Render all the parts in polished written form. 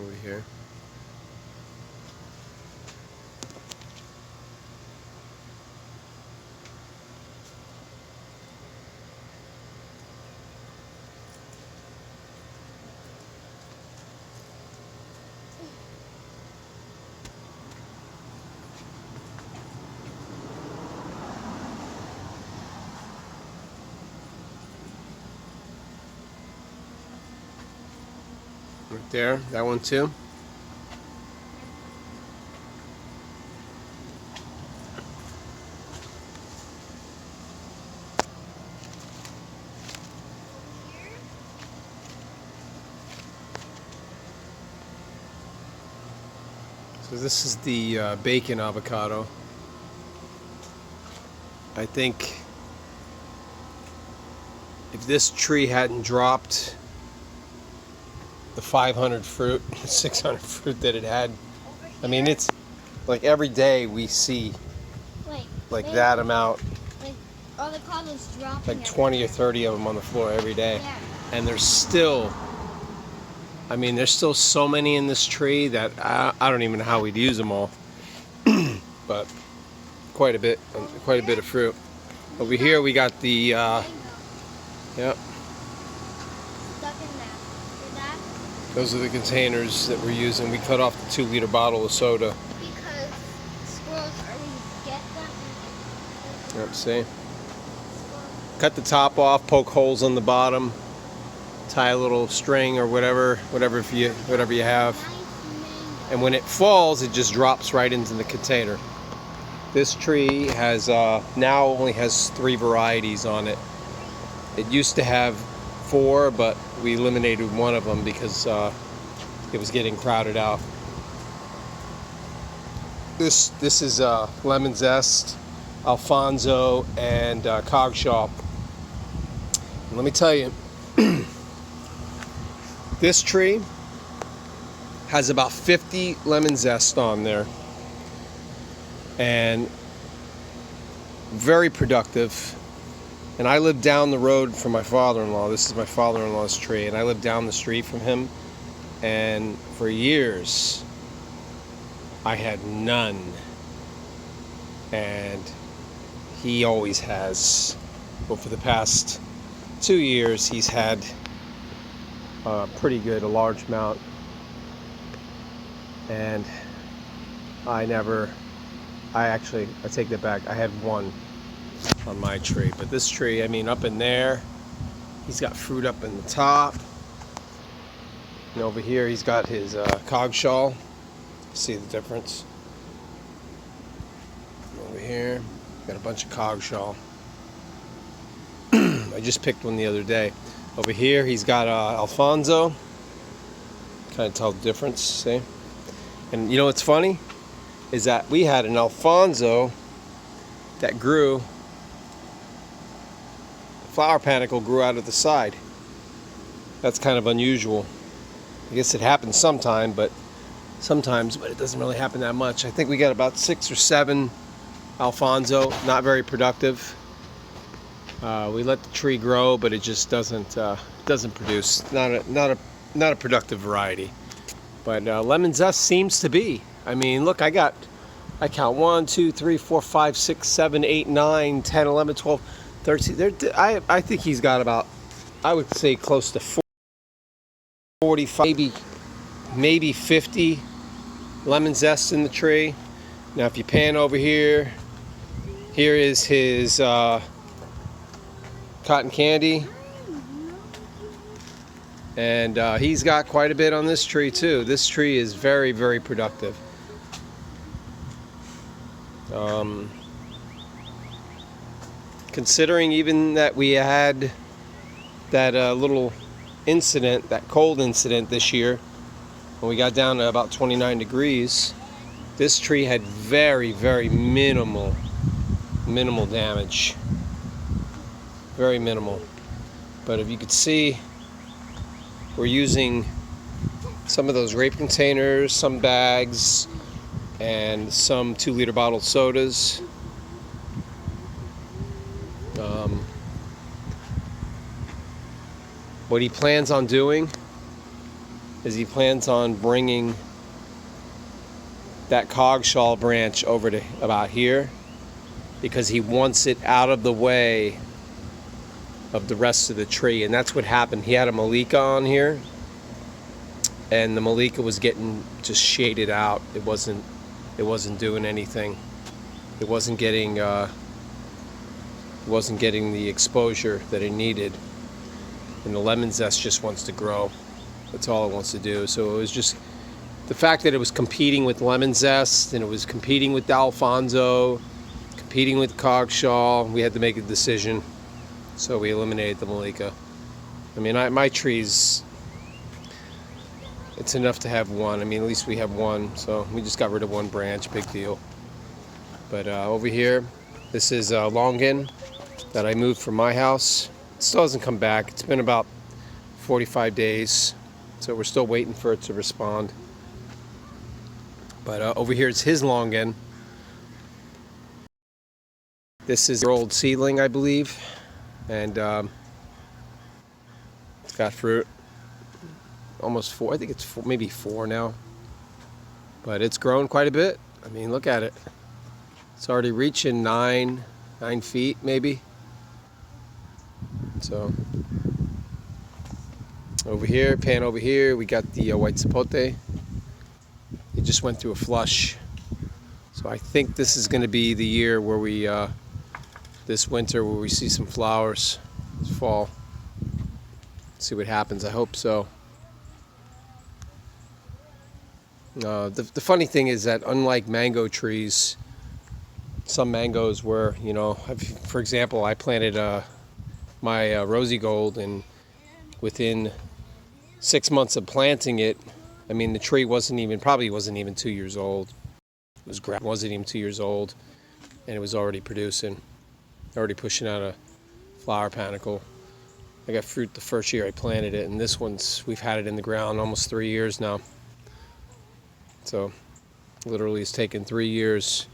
over here. Right there, that one too. So this is the bacon avocado. I think if this tree hadn't dropped the 500 fruit, 600 fruit that it had, I mean, it's like every day we see like that amount, like avocados dropping, like 20 or 30 of them on the floor every day. Yeah. And there's still, I mean, there's still so many in this tree that I don't even know how we'd use them all. But quite a bit of fruit. Over here we got the yep. Stuck in that. Those are the containers that we're using. We cut off the 2-liter bottle of soda. Because squirrels always get them. Yep, see? Cut the top off, poke holes on the bottom, tie a little string or whatever you have. And when it falls, it just drops right into the container. This tree has now only has 3 varieties on it. It used to have 4, but we eliminated one of them because it was getting crowded out. This is lemon zest, Alfonso, and cogshaw. And let me tell you, this tree has about 50 lemon zest on there, and very productive. And I live down the road from my father-in-law. This is my father-in-law's tree, and I live down the street from him. And for years, I had none, and he always has. But for the past 2 years, he's had a large amount. And I take that back. I had 1 on my tree, but this tree, I mean, up in there, he's got fruit up in the top, and over here he's got his cogshaw. See the difference? Over here, got a bunch of cogshaw. I just picked one the other day. Over here, he's got Alfonso. Kind of tell the difference, see? And you know what's funny? Is that we had an Alfonso that grew, the flower panicle grew out of the side. That's kind of unusual. I guess it happens sometimes, but it doesn't really happen that much. I think we got about 6 or 7 Alfonso, not very productive. We let the tree grow, but it just doesn't produce. Not a productive variety. But lemon zest seems to be. I mean, look, I count 1, 2, 3, 4, 5, 6, 7, 8, 9, 10, 11, 12, 13. I think he's got about, I would say, close to 45, maybe 50 lemon zest in the tree. Now, if you pan over here, here is his cotton candy. And he's got quite a bit on this tree too. This tree is very, very productive. Considering even that we had that little incident, that cold incident this year, when we got down to about 29 degrees, this tree had very, very minimal damage. Very minimal. But if you could see, we're using some of those grape containers, some bags, and some 2-liter bottled sodas. What he plans on doing is he plans on bringing that coggshall branch over to about here, because he wants it out of the way of the rest of the tree. And that's what happened. He had a Malika on here, and the Malika was getting just shaded out. It wasn't doing anything. It wasn't getting the exposure that it needed. And the lemon zest just wants to grow. That's all it wants to do. So it was just the fact that it was competing with lemon zest, and it was competing with Alfonso, competing with coggshall. We had to make a decision, so we eliminated the Malika. I mean, my trees, it's enough to have one. I mean, at least we have one, so we just got rid of one branch. Big deal. But over here, this is Longan that I moved from my house. It still hasn't come back. It's been about 45 days, so we're still waiting for it to respond. But over here it's his Longan. This is your old seedling, I believe, and it's got fruit. Almost 4. I think it's 4, maybe 4 now. But it's grown quite a bit. I mean, look at it. It's already reaching 9 feet, maybe. So over here, pan over here, we got the white Sapote. It just went through a flush. So I think this is going to be the year where we, this winter, where we see some flowers. This fall. See what happens. I hope so. The funny thing is that unlike mango trees, some mangoes were, you know, for example, I planted my rosy gold, and within 6 months of planting it, I mean, the tree probably wasn't even 2 years old. It wasn't even 2 years old, and it was already producing, already pushing out a flower panicle. I got fruit the first year I planted it, and this one's, we've had it in the ground almost 3 years now. So literally it's taken 3 years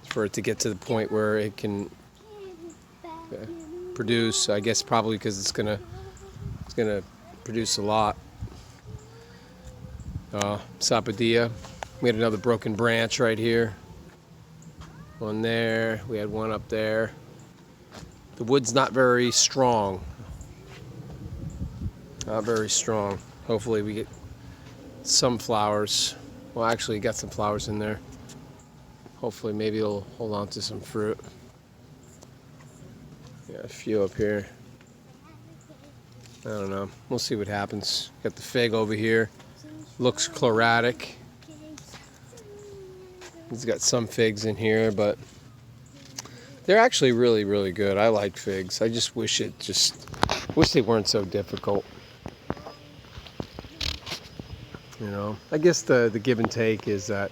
for it to get to the point where it can produce. I guess probably because it's gonna produce a lot. Sapote. We had another broken branch right here. One there. We had one up there. The wood's not very strong. Not very strong. Hopefully we get some flowers. Well, actually, got some flowers in there. Hopefully, maybe it'll hold on to some fruit. Yeah, a few up here. I don't know. We'll see what happens. Got the fig over here. Looks chlorotic. He's got some figs in here, but they're actually really, really good. I like figs. I just wish they weren't so difficult. You know, I guess the give and take is that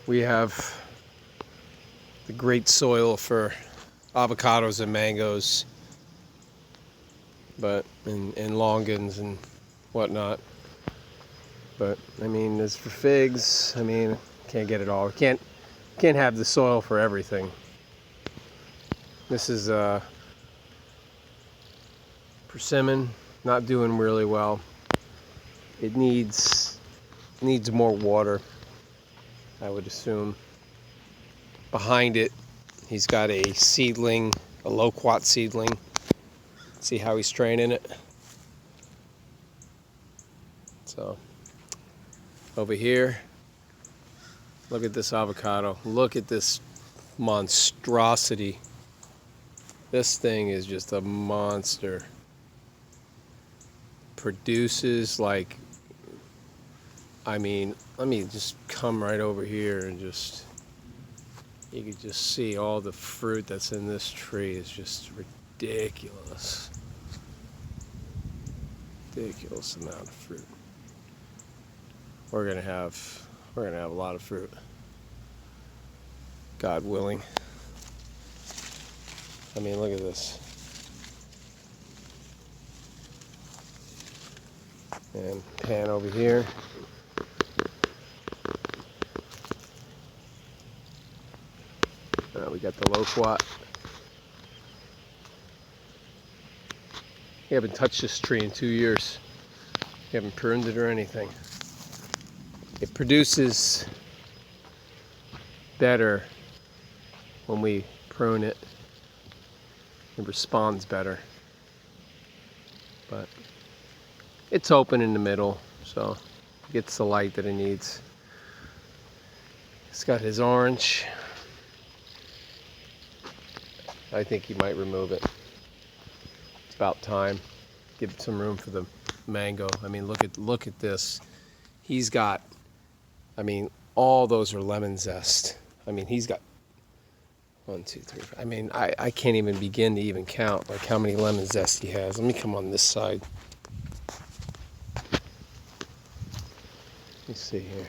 we have the great soil for avocados and mangoes, but and longans and whatnot. But I mean, as for figs, I mean, can't get it all. Can't have the soil for everything. This is persimmon, not doing really well. It needs more water, I would assume. Behind it, he's got a seedling, a Loquat seedling. See how he's training it. So, over here, look at this avocado. Look at this monstrosity. This thing is just a monster. Produces like, I mean, let me just come right over here and just, you can just see all the fruit that's in this tree. Is just ridiculous. Ridiculous amount of fruit. We're gonna have a lot of fruit, God willing. I mean, look at this. And pan over here. We got the Loquat. We haven't touched this tree in 2 years. We haven't pruned it or anything. It produces better when we prune it. It responds better. But it's open in the middle, so it gets the light that it needs. It's got his orange. I think he might remove it. It's about time. Give it some room for the mango. I mean, look at this. He's got, I mean, all those are lemon zest. I mean, he's got 1, 2, 3, 4. I mean, I can't even begin to even count like how many lemon zest he has. Let me come on this side. Let's see here.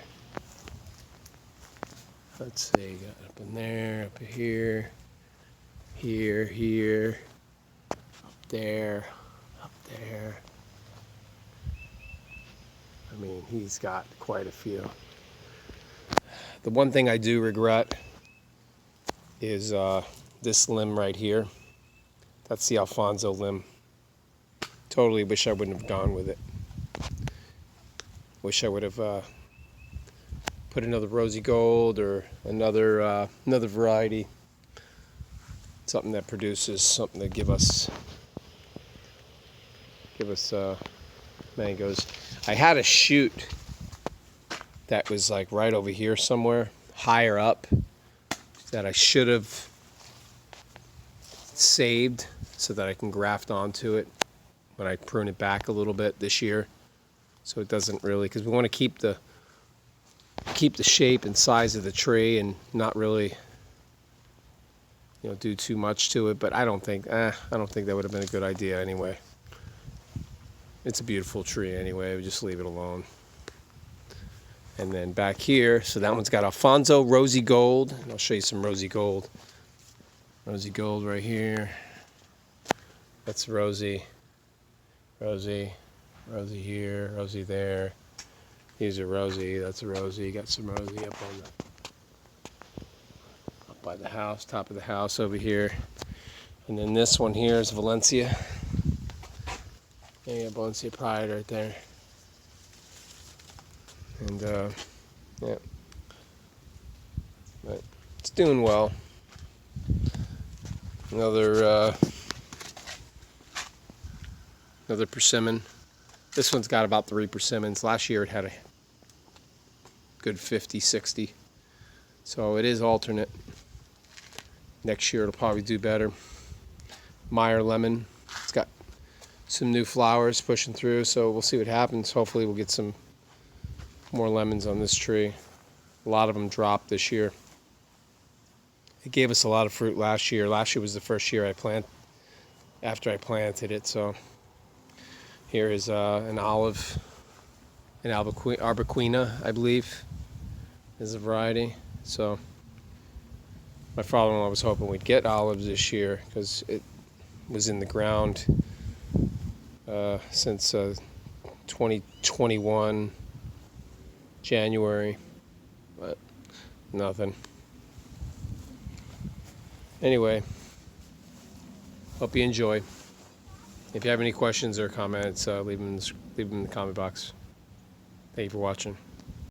Let's see, got up in there, up here, here, up there. I mean, he's got quite a few. The one thing I do regret is this limb right here. That's the Alfonso limb. Totally wish I wouldn't have gone with it. Wish I would have put another rosy gold or another variety. Something that produces something that give us mangoes. I had a shoot that was like right over here somewhere, higher up, that I should have saved so that I can graft onto it when I prune it back a little bit this year. So it doesn't really, because we want to keep the shape and size of the tree and not really, do too much to it. But I don't think that would have been a good idea anyway. It's a beautiful tree anyway. We just leave it alone. And then back here, so that one's got Alfonso Rosy Gold. And I'll show you some Rosy Gold. Rosy Gold right here. That's Rosy. Rosy here, Rosy there. These are Rosy. That's a Rosy. Got some Rosy up by the house, top of the house over here. And then this one here is Valencia. Yeah, Valencia Pride right there. And yeah, but it's doing well. Another persimmon. This one's got about 3 persimmons. Last year it had a good 50, 60. So it is alternate. Next year it'll probably do better. Meyer Lemon. It's got some new flowers pushing through, so we'll see what happens. Hopefully we'll get some more lemons on this tree. A lot of them dropped this year. It gave us a lot of fruit last year. Last year was the first year after I planted it. So here is an Arbequina, I believe, is a variety. So my father-in-law was hoping we'd get olives this year because it was in the ground since 2021 January, but nothing. Anyway, hope you enjoy. If you have any questions or comments, leave them in the comment box. Thank you for watching.